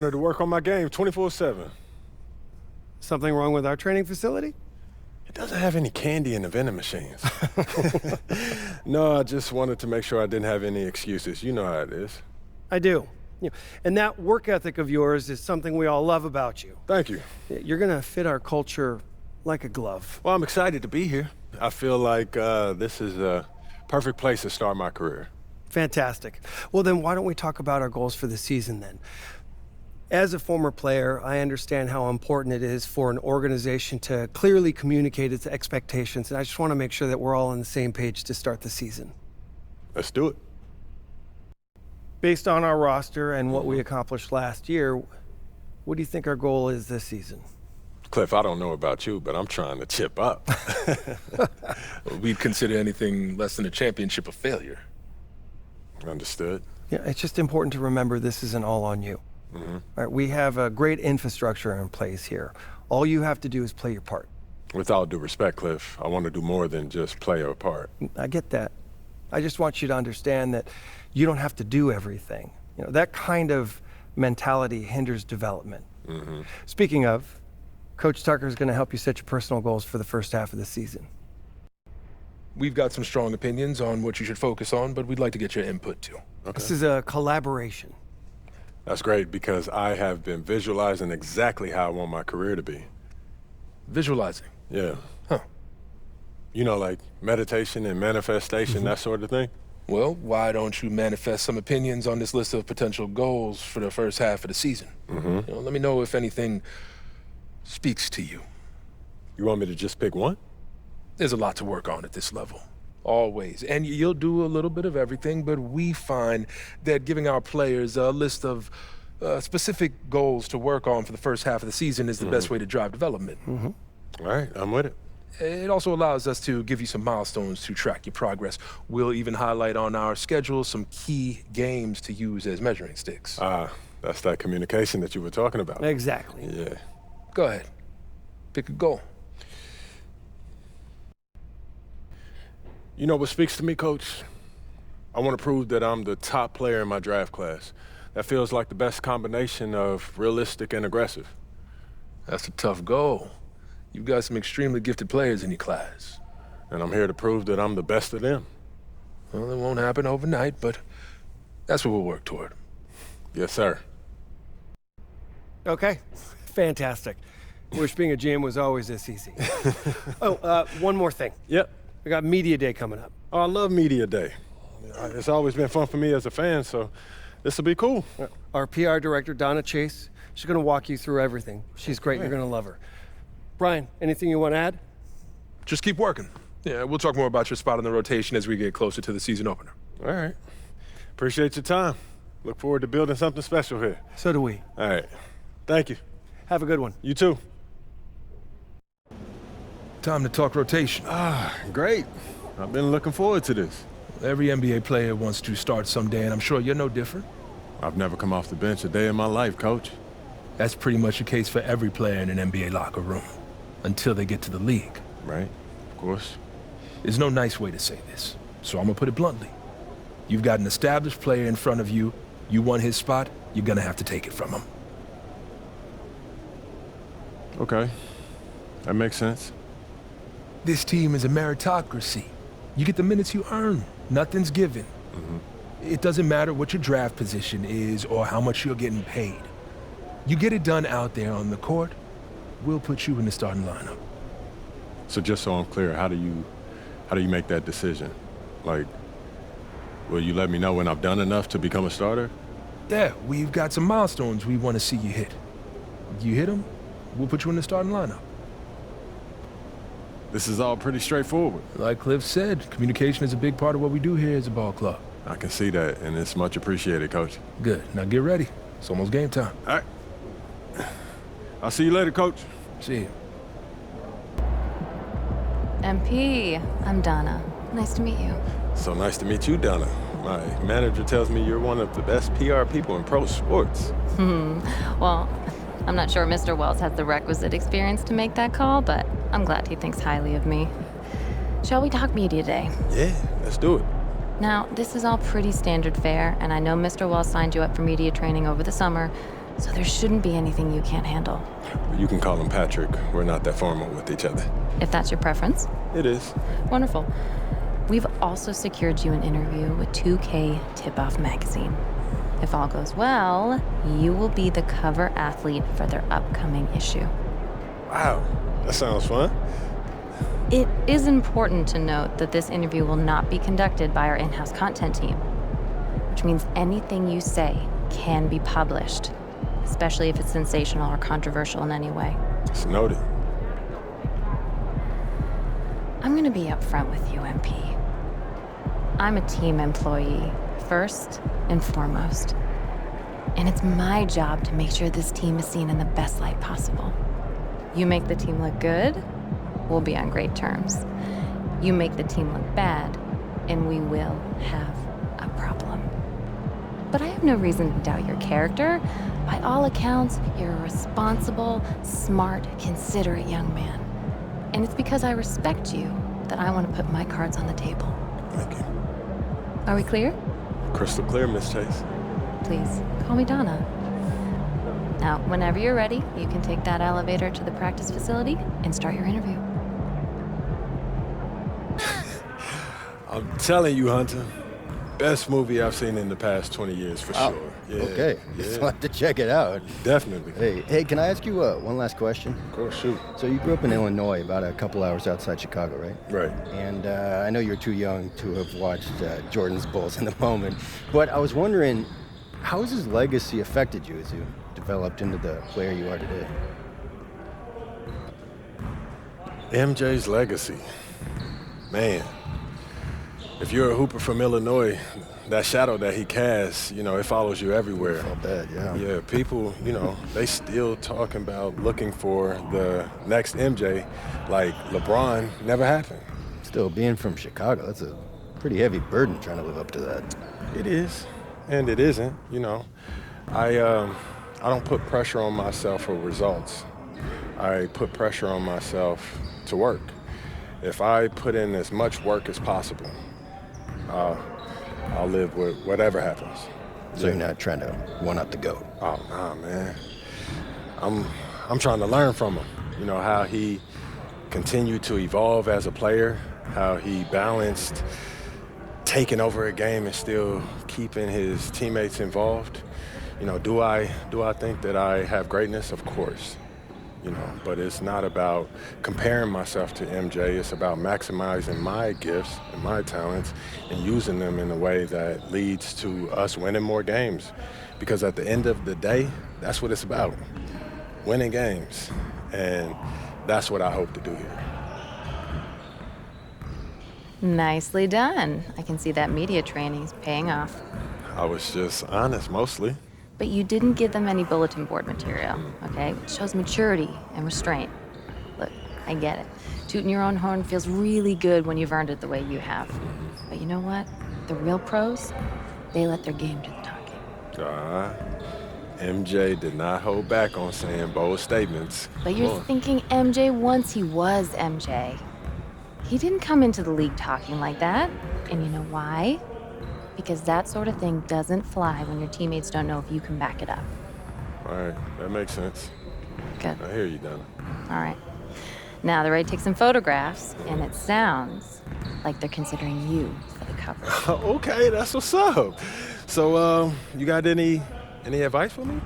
To work on my game 24/7. Something wrong with our training facility? It doesn't have any candy in the vending machines. No, I just wanted to make sure I didn't have any excuses. You know how it is. I do. And that work ethic of yours is something we all love about you. Thank you. You're gonna fit our culture like a glove. Well, I'm excited to be here. I feel like this is a perfect place to start my career. Fantastic. Well, then why don't we talk about our goals for the season then? As a former player, I understand how important it is for an organization to clearly communicate its expectations, and I just want to make sure that we're all on the same page to start the season. Let's do it. Based on our roster and what we accomplished last year, what do you think our goal is this season? Cliff, I don't know about you, but I'm trying to chip up. We'd consider anything less than a championship a failure. Understood. Yeah, it's just important to remember this isn't all on you. All right, we have a great infrastructure in place here. All you have to do is play your part. With all due respect, Cliff, I want to do more than just play a part. I get that. I just want you to understand that you don't have to do everything. That kind of mentality hinders development. Speaking of, Coach Tucker is going to help you set your personal goals for the first half of the season. We've got some strong opinions on what you should focus on, but we'd like to get your input too. Okay. This is a collaboration. That's great because I have been visualizing exactly how I want my career to be. Visualizing? Yeah. Huh. You know, like meditation and manifestation, that sort of thing? Well, why don't you manifest some opinions on this list of potential goals for the first half of the season? Let me know if anything speaks to you. You want me to just pick one? There's a lot to work on at this level. Always. And you'll do a little bit of everything, but we find that giving our players a list of specific goals to work on for the first half of the season is the best way to drive development. All right, I'm with it. It also allows us to give you some milestones to track your progress. We'll even highlight on our schedule some key games to use as measuring sticks. That's that communication that you were talking about. Exactly. Yeah. Go ahead. Pick a goal. You know what speaks to me, Coach? I want to prove that I'm the top player in my draft class. That feels like the best combination of realistic and aggressive. That's a tough goal. You've got some extremely gifted players in your class. And I'm here to prove that I'm the best of them. Well, it won't happen overnight, but that's what we'll work toward. Yes, sir. Okay, fantastic. Wish being a GM was always this easy. One more thing. Yep. We got Media Day coming up. Oh, I love Media Day. It's always been fun for me as a fan, so this will be cool. Our PR director, Donna Chase, she's going to walk you through everything. She's great. You're going to love her. Brian, anything you want to add? Just keep working. Yeah, we'll talk more about your spot in the rotation as we get closer to the season opener. All right. Appreciate your time. Look forward to building something special here. So do we. All right. Thank you. Have a good one. You too. Time to talk rotation. Great. I've been looking forward to this. Every NBA player wants to start someday, and I'm sure you're no different. I've never come off the bench a day in my life, Coach. That's pretty much the case for every player in an NBA locker room, until they get to the league. Right, of course. There's no nice way to say this, so I'm gonna put it bluntly. You've got an established player in front of you. You want his spot, you're gonna have to take it from him. Okay. That makes sense. This team is a meritocracy. You get the minutes you earn. Nothing's given. It doesn't matter what your draft position is or how much you're getting paid. You get it done out there on the court, we'll put you in the starting lineup. So just so I'm clear, how do you make that decision? Like, will you let me know when I've done enough to become a starter? Yeah, we've got some milestones we want to see you hit. You hit them, we'll put you in the starting lineup. This is all pretty straightforward. Like Cliff said, communication is a big part of what we do here as a ball club. I can see that, and it's much appreciated, Coach. Good. Now get ready. It's almost game time. All right. I'll see you later, Coach. See you. MP, I'm Donna. Nice to meet you. So nice to meet you, Donna. My manager tells me you're one of the best PR people in pro sports. Well, I'm not sure Mr. Wells has the requisite experience to make that call, but I'm glad he thinks highly of me. Shall we talk Media Day? Yeah, let's do it. Now, this is all pretty standard fare, and I know Mr. Wells signed you up for media training over the summer, so there shouldn't be anything you can't handle. You can call him Patrick. We're not that formal with each other. If that's your preference. It is. Wonderful. We've also secured you an interview with 2K Tip-Off magazine. If all goes well, you will be the cover athlete for their upcoming issue. Wow, that sounds fun. It is important to note that this interview will not be conducted by our in-house content team, which means anything you say can be published, especially if it's sensational or controversial in any way. It's noted. I'm gonna be upfront with you, MP. I'm a team employee, first and foremost. And it's my job to make sure this team is seen in the best light possible. You make the team look good, we'll be on great terms. You make the team look bad, and we will have a problem. But I have no reason to doubt your character. By all accounts, you're a responsible, smart, considerate young man. And it's because I respect you that I want to put my cards on the table. Thank you. Are we clear? Crystal clear, Miss Chase. Please, call me Donna. Now, whenever you're ready, you can take that elevator to the practice facility and start your interview. I'm telling you, Hunter, best movie I've seen in the past 20 years for sure. Yeah, Okay, yeah, I'll have to check it out. definitely. Hey, can I ask you one last question? Of course, shoot. So you grew up in Illinois, about a couple hours outside Chicago, right? Right. And I know you're too young to have watched Jordan's Bulls in the moment, but I was wondering, how has his legacy affected you as you developed into the player you are today? MJ's legacy. Man, if you're a hooper from Illinois, that shadow that he casts, it follows you everywhere. I'll bet, yeah. Yeah, people, they still talking about looking for the next MJ, like LeBron never happened. Still, being from Chicago, that's a pretty heavy burden trying to live up to that. It is, and it isn't, I don't put pressure on myself for results. I put pressure on myself to work. If I put in as much work as possible, I'll live with whatever happens. So you're not trying to one-up the GOAT? Oh, nah, man. I'm trying to learn from him. How he continued to evolve as a player, how he balanced taking over a game and still keeping his teammates involved. Do I think that I have greatness? Of course. But it's not about comparing myself to MJ. It's about maximizing my gifts and my talents and using them in a way that leads to us winning more games. Because at the end of the day, that's what it's about, winning games. And that's what I hope to do here. Nicely done. I can see that media training's paying off. I was just honest, mostly. But you didn't give them any bulletin board material, okay? It shows maturity and restraint. Look, I get it. Tooting your own horn feels really good when you've earned it the way you have. But you know what? The real pros, they let their game do the talking. MJ did not hold back on saying bold statements. But you're thinking MJ once he was MJ. He didn't come into the league talking like that. And you know why? Because that sort of thing doesn't fly when your teammates don't know if you can back it up. All right, that makes sense. Good. I hear you, Donna. All right. Now they're ready to take some photographs, and it sounds like they're considering you for the cover. Okay, that's what's up. So, you got any advice for me?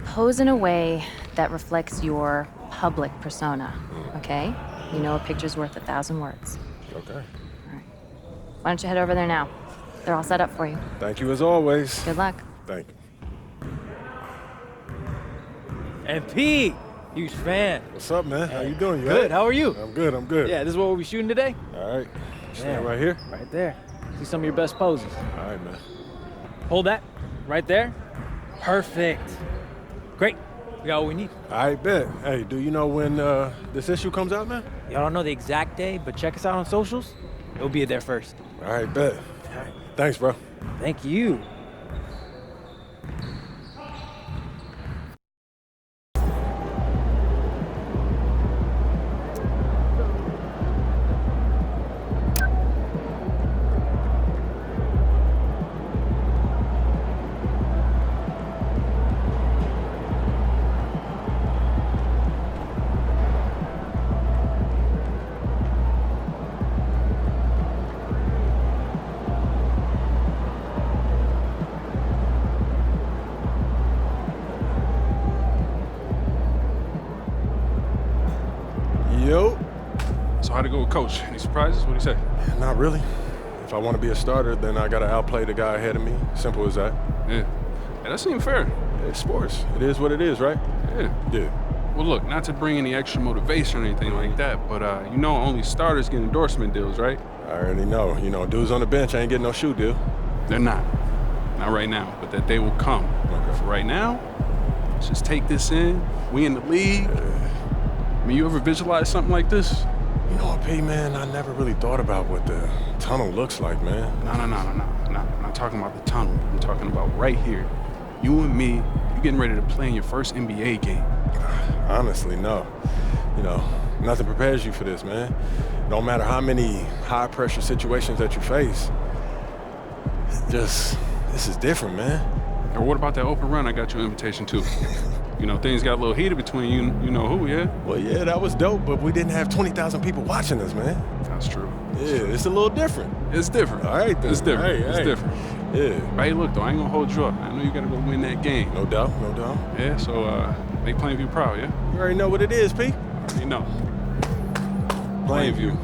Pose in a way that reflects your public persona, okay? You know a picture's worth 1,000 words. Okay. All right. Why don't you head over there now? They're all set up for you. Thank you as always. Good luck. Thank you. And Pete, huge fan. What's up, man? How you doing? You Good. all right? How are you? I'm good. I'm good. Yeah, this is what we'll be shooting today. All right. Stand Yeah. right here. Right there. See some of your best poses. All right, man. Hold that. Right there. Perfect. Great. We got what we need. I bet. Hey, do you know when this issue comes out, man? Y'all don't know the exact day, but check us out on socials. It'll be there first. All right, bet. Thanks, bro. Thank you. Yo. So how'd it go with Coach? Any surprises? What'd he say? Not really. If I want to be a starter, then I got to outplay the guy ahead of me. Simple as that. Yeah. Hey, that seemed fair. It's sports. It is what it is, right? Yeah. Yeah. Well, look, not to bring any extra motivation or anything like that, but you know only starters get endorsement deals, right? I already know. You know, dudes on the bench ain't getting no shoe deal. They're not. Not right now, but that day will come. Okay. For right now, let's just take this in. We in the league. I mean, you ever visualize something like this? You know what, P, man? I never really thought about what the tunnel looks like, man. No. I'm not talking about the tunnel. I'm talking about right here. You and me, you getting ready to play in your first NBA game. Honestly, no. You know, nothing prepares you for this, man. No matter how many high-pressure situations that you face, this is different, man. Or what about that open run I got you an invitation to? You know, things got a little heated between you know who, yeah? Well, yeah, that was dope, but we didn't have 20,000 people watching us, man. That's true. Yeah, it's a little different. It's different. All right, then. It's different. Hey, it's hey. different. Yeah. But hey, look, though, I ain't gonna hold you up. I know you gotta go win that game. No doubt, no doubt. Yeah, so make Plainview proud, yeah? You already know what it is, P. You know. Plainview.